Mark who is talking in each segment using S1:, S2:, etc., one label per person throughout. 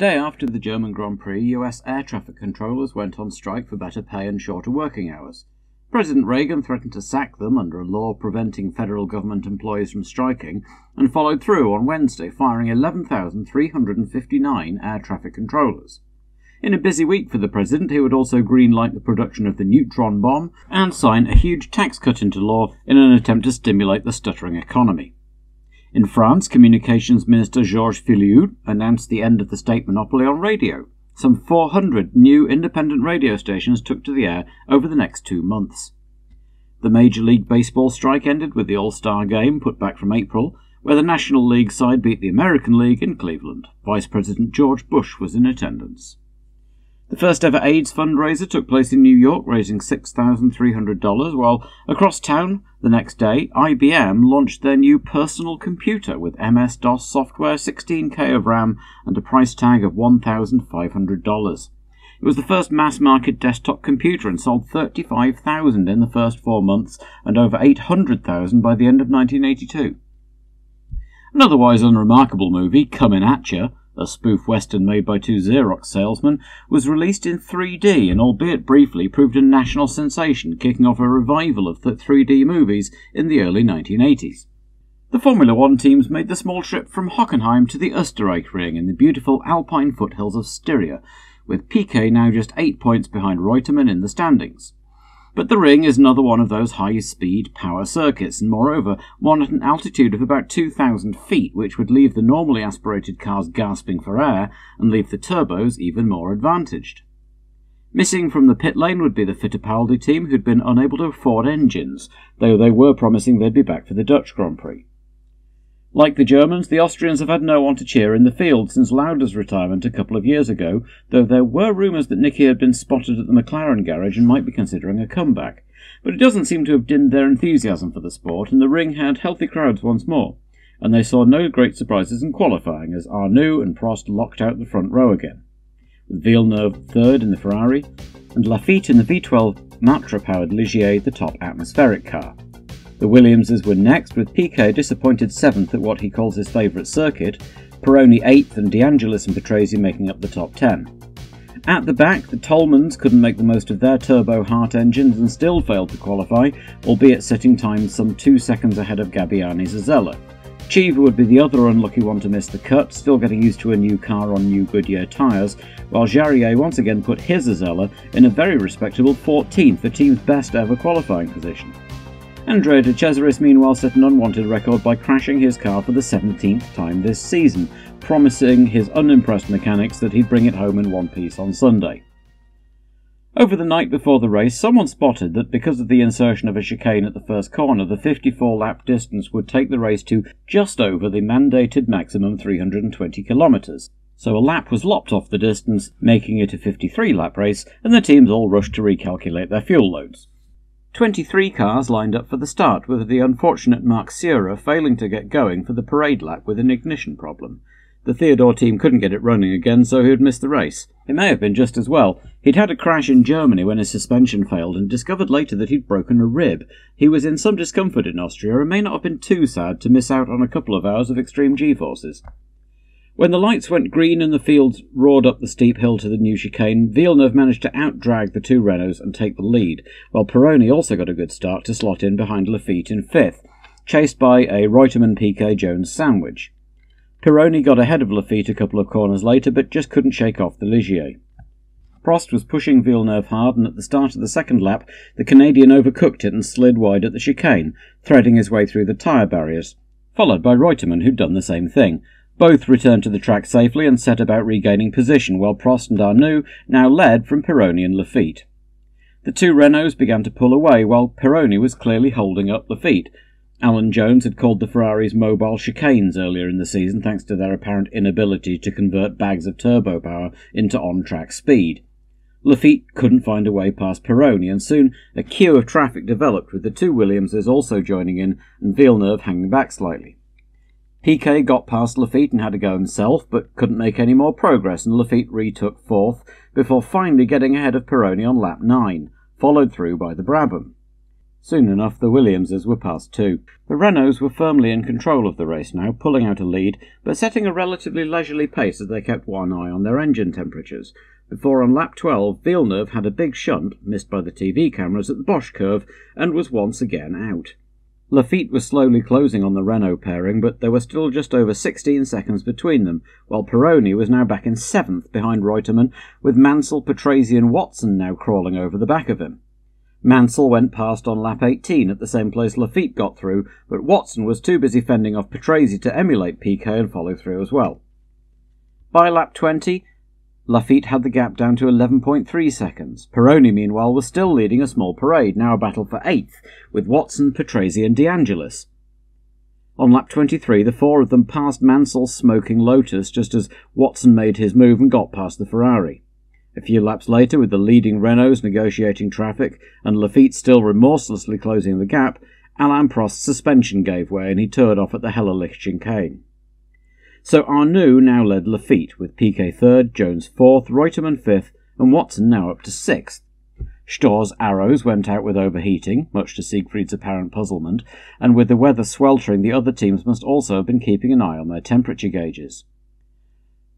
S1: day after the German Grand Prix, US air traffic controllers went on strike for better pay and shorter working hours. President Reagan threatened to sack them under a law preventing federal government employees from striking, and followed through on Wednesday, firing 11,359 air traffic controllers. In a busy week for the president, he would also greenlight the production of the neutron bomb and sign a huge tax cut into law in an attempt to stimulate the stuttering economy. In France, Communications Minister Georges Filiou announced the end of the state monopoly on radio. Some 400 new independent radio stations took to the air over the next 2 months. The Major League Baseball strike ended with the All-Star Game put back from April, where the National League side beat the American League in Cleveland. Vice President George Bush was in attendance. The first ever AIDS fundraiser took place in New York, raising $6,300, while across town the next day, IBM launched their new personal computer with MS-DOS software, 16K of RAM, and a price tag of $1,500. It was the first mass-market desktop computer and sold 35,000 in the first 4 months and over 800,000 by the end of 1982. An otherwise unremarkable movie, Comin' At Ya, a spoof western made by 2 Xerox salesmen, was released in 3D and, albeit briefly, proved a national sensation, kicking off a revival of the 3D movies in the early 1980s. The Formula One teams made the small trip from Hockenheim to the Österreich-Ring in the beautiful alpine foothills of Styria, with Piquet now just 8 points behind Reutemann in the standings. But the ring is another one of those high-speed power circuits, and moreover one at an altitude of about 2,000 feet, which would leave the normally aspirated cars gasping for air and leave the turbos even more advantaged. Missing from the pit lane would be the Fittipaldi team, who'd been unable to afford engines, though they were promising they'd be back for the Dutch Grand Prix. Like the Germans, the Austrians have had no one to cheer in the field since Lauda's retirement a couple of years ago, though there were rumours that Niki had been spotted at the McLaren garage and might be considering a comeback. But it doesn't seem to have dimmed their enthusiasm for the sport, and the ring had healthy crowds once more, and they saw no great surprises in qualifying as Arnoux and Prost locked out the front row again, with Villeneuve third in the Ferrari, and Laffite in the V12 Matra-powered Ligier the top atmospheric car. The Williamses were next, with Piquet disappointed 7th at what he calls his favourite circuit, Pironi 8th and De Angelis and Patrese making up the top 10. At the back, the Tollmans couldn't make the most of their turbo Hart engines and still failed to qualify, albeit setting times some 2 seconds ahead of Gabbiani's Azella. Cheever would be the other unlucky one to miss the cut, still getting used to a new car on new Goodyear tyres, while Jarier once again put his Azella in a very respectable 14th, the team's best ever qualifying position. Andrea De Cesaris meanwhile set an unwanted record by crashing his car for the 17th time this season, promising his unimpressed mechanics that he'd bring it home in one piece on Sunday. Over the night before the race, someone spotted that because of the insertion of a chicane at the first corner, the 54-lap distance would take the race to just over the mandated maximum 320 kilometres. So a lap was lopped off the distance, making it a 53-lap race, and the teams all rushed to recalculate their fuel loads. 23 cars lined up for the start, with the unfortunate Marc Surer failing to get going for the parade lap with an ignition problem. The Theodore team couldn't get it running again, so he would miss the race. It may have been just as well. He'd had a crash in Germany when his suspension failed and discovered later that he'd broken a rib. He was in some discomfort in Austria and may not have been too sad to miss out on a couple of hours of extreme G-forces. When the lights went green and the fields roared up the steep hill to the new chicane, Villeneuve managed to outdrag the 2 Renaults and take the lead, while Pironi also got a good start to slot in behind Laffite in 5th, chased by a Reutemann-Piquet-Jones sandwich. Pironi got ahead of Laffite a couple of corners later, but just couldn't shake off the Ligier. Prost was pushing Villeneuve hard, and at the start of the second lap, the Canadian overcooked it and slid wide at the chicane, threading his way through the tyre barriers, followed by Reutemann, who'd done the same thing. Both returned to the track safely and set about regaining position, while Prost and Arnoux now led from Pironi and Laffite. The 2 Renaults began to pull away, while Pironi was clearly holding up Laffite. Alan Jones had called the Ferraris mobile chicanes earlier in the season, thanks to their apparent inability to convert bags of turbo power into on-track speed. Laffite couldn't find a way past Pironi, and soon a queue of traffic developed, with the 2 Williamses also joining in and Villeneuve hanging back slightly. Piquet got past Laffite and had to go himself, but couldn't make any more progress, and Laffite retook 4th, before finally getting ahead of Pironi on lap 9, followed through by the Brabham. Soon enough, the Williamses were past too. The Renaults were firmly in control of the race now, pulling out a lead, but setting a relatively leisurely pace as they kept one eye on their engine temperatures, before on lap 12 Villeneuve had a big shunt, missed by the TV cameras at the Bosch curve, and was once again out. Laffite was slowly closing on the Renault pairing, but there were still just over 16 seconds between them, while Pironi was now back in 7th behind Reutemann, with Mansell, Patrese and Watson now crawling over the back of him. Mansell went past on lap 18 at the same place Laffite got through, but Watson was too busy fending off Patrese to emulate Piquet and follow through as well. By lap 20, Laffite had the gap down to 11.3 seconds. Pironi, meanwhile, was still leading a small parade, now a battle for 8th, with Watson, Patrese and De Angelis. On lap 23, the four of them passed Mansell's smoking Lotus just as Watson made his move and got past the Ferrari. A few laps later, with the leading Renaults negotiating traffic and Laffite still remorselessly closing the gap, Alain Prost's suspension gave way and he toured off at the Hellerlich chicane. So Arnoux now led Laffite, with Piquet 3rd, Jones 4th, Reutemann 5th, and Watson now up to 6th. Storr's arrows went out with overheating, much to Siegfried's apparent puzzlement, and with the weather sweltering, the other teams must also have been keeping an eye on their temperature gauges.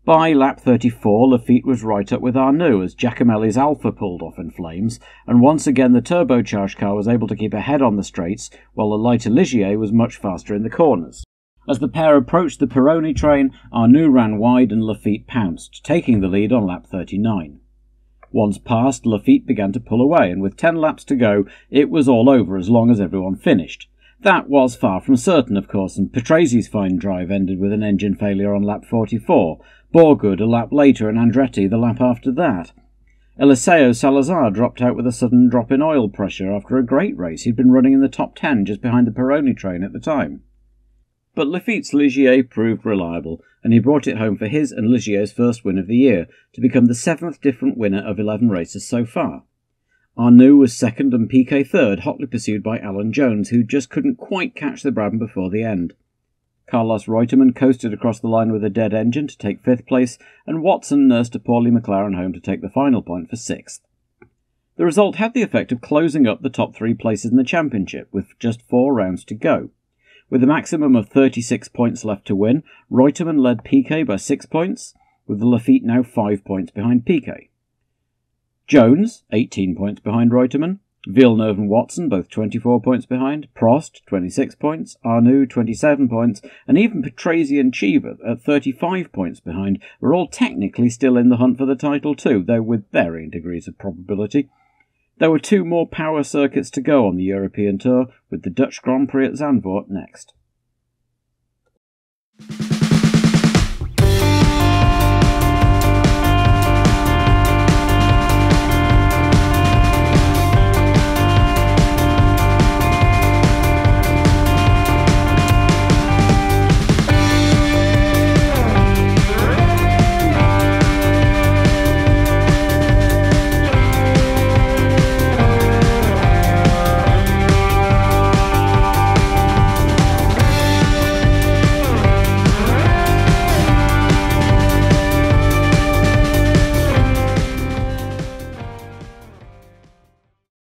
S1: By lap 34, Laffite was right up with Arnoux as Giacomelli's Alfa pulled off in flames, and once again the turbocharged car was able to keep ahead on the straights, while the lighter Ligier was much faster in the corners. As the pair approached the Pironi train, Arnoux ran wide and Laffite pounced, taking the lead on lap 39. Once past, Laffite began to pull away, and with 10 laps to go, it was all over as long as everyone finished. That was far from certain, of course, and Patrese's fine drive ended with an engine failure on lap 44, Borgood a lap later and Andretti the lap after that. Eliseo Salazar dropped out with a sudden drop in oil pressure after a great race. He'd been running in the top 10 just behind the Pironi train at the time. But Laffite's Ligier proved reliable, and he brought it home for his and Ligier's first win of the year, to become the 7th different winner of 11 races so far. Arnoux was 2nd and Piquet 3rd, hotly pursued by Alan Jones, who just couldn't quite catch the Brabham before the end. Carlos Reutemann coasted across the line with a dead engine to take 5th place, and Watson nursed a poorly McLaren home to take the final point for 6th. The result had the effect of closing up the top 3 places in the championship, with just 4 rounds to go. With a maximum of 36 points left to win, Reutemann led Piquet by 6 points, with Laffite now 5 points behind Piquet. Jones, 18 points behind Reutemann, Villeneuve and Watson, both 24 points behind, Prost, 26 points, Arnoux, 27 points, and even Patrese and Cheever, at 35 points behind, were all technically still in the hunt for the title too, though with varying degrees of probability. There were 2 more power circuits to go on the European Tour, with the Dutch Grand Prix at Zandvoort next.